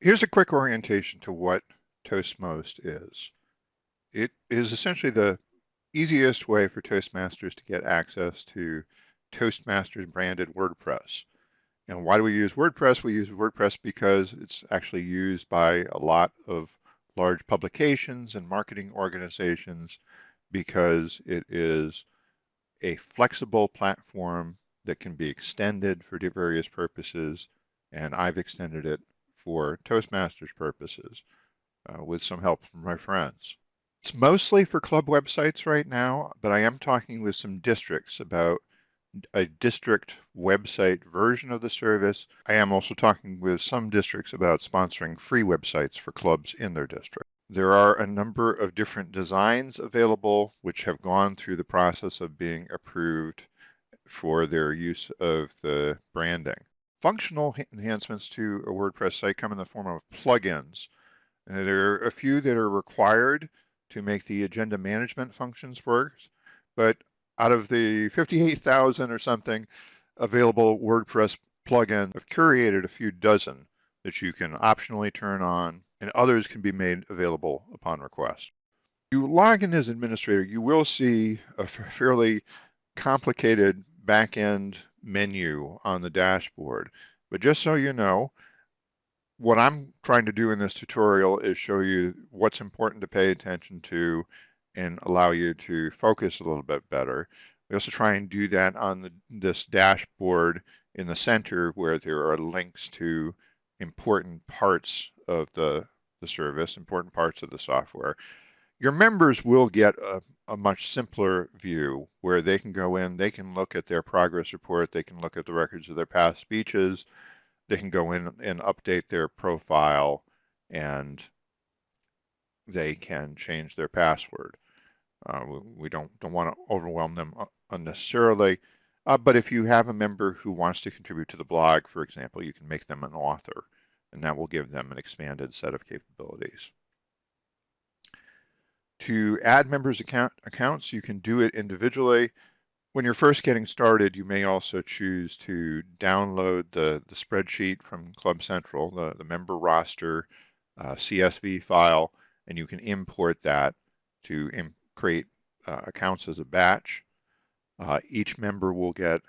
Here's a quick orientation to what Toastmost is. It is essentially the easiest way for Toastmasters to get access to Toastmasters branded WordPress. And why do we use WordPress? We use WordPress because it's actually used by a lot of large publications and marketing organizations because it is a flexible platform that can be extended for various purposes, and I've extended it for Toastmasters purposes with some help from my friends. It's mostly for club websites right now, but I am talking with some districts about a district website version of the service. I am also talking with some districts about sponsoring free websites for clubs in their district. There are a number of different designs available which have gone through the process of being approved for their use of the branding. Functional enhancements to a WordPress site come in the form of plugins. And there are a few that are required to make the agenda management functions work, but out of the 58,000 or something available WordPress plugins, I've curated a few dozen that you can optionally turn on, and others can be made available upon request. You log in as administrator, you will see a fairly complicated back-end menu on the dashboard. But just so you know, what I'm trying to do in this tutorial is show you what's important to pay attention to and allow you to focus a little bit better. We also try and do that on this dashboard in the center where there are links to important parts of the service, important parts of the software. Your members will get a much simpler view where they can go in, they can look at their progress report, they can look at the records of their past speeches, they can go in and update their profile, and they can change their password. We don't want to overwhelm them unnecessarily, but if you have a member who wants to contribute to the blog, for example, you can make them an author, and that will give them an expanded set of capabilities. To add members' accounts, you can do it individually. When you're first getting started, you may also choose to download the spreadsheet from Club Central, the member roster CSV file, and you can import that to create accounts as a batch. Each member will get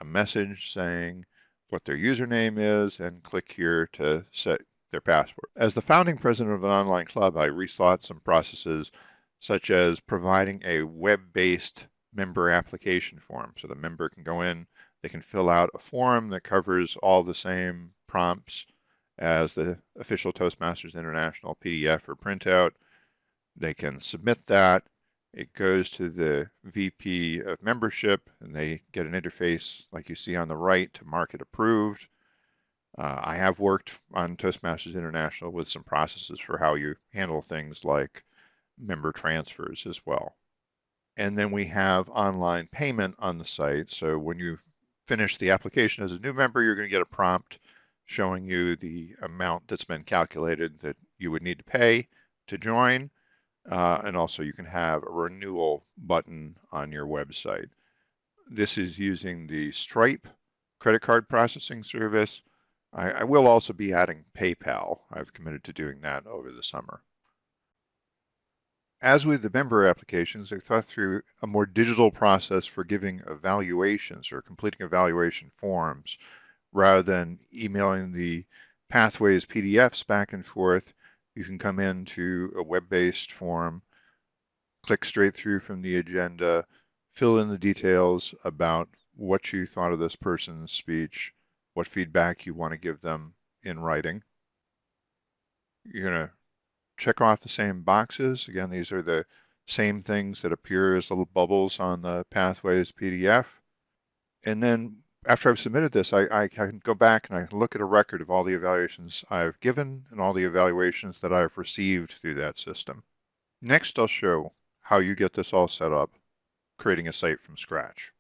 a message saying what their username is and click here to set their password. As the founding president of an online club, I rethought some processes such as providing a web-based member application form. So the member can go in, they can fill out a form that covers all the same prompts as the official Toastmasters International PDF or printout. They can submit that. It goes to the VP of membership, and they get an interface like you see on the right to mark it approved. I have worked on Toastmasters International with some processes for how you handle things like member transfers as well. And then we have online payment on the site. So when you finish the application as a new member, you're going to get a prompt showing you the amount that's been calculated that you would need to pay to join. And also you can have a renewal button on your website. This is using the Stripe credit card processing service. I will also be adding PayPal. I've committed to doing that over the summer. As with the member applications, I thought through a more digital process for giving evaluations or completing evaluation forms rather than emailing the pathways PDFs back and forth. You can come into a web-based form, click straight through from the agenda, fill in the details about what you thought of this person's speech, what feedback you want to give them in writing. You're going to check off the same boxes. Again, these are the same things that appear as little bubbles on the Pathways PDF. And then after I've submitted this, I can go back and I can look at a record of all the evaluations I've given and all the evaluations that I've received through that system. Next, I'll show how you get this all set up, creating a site from scratch.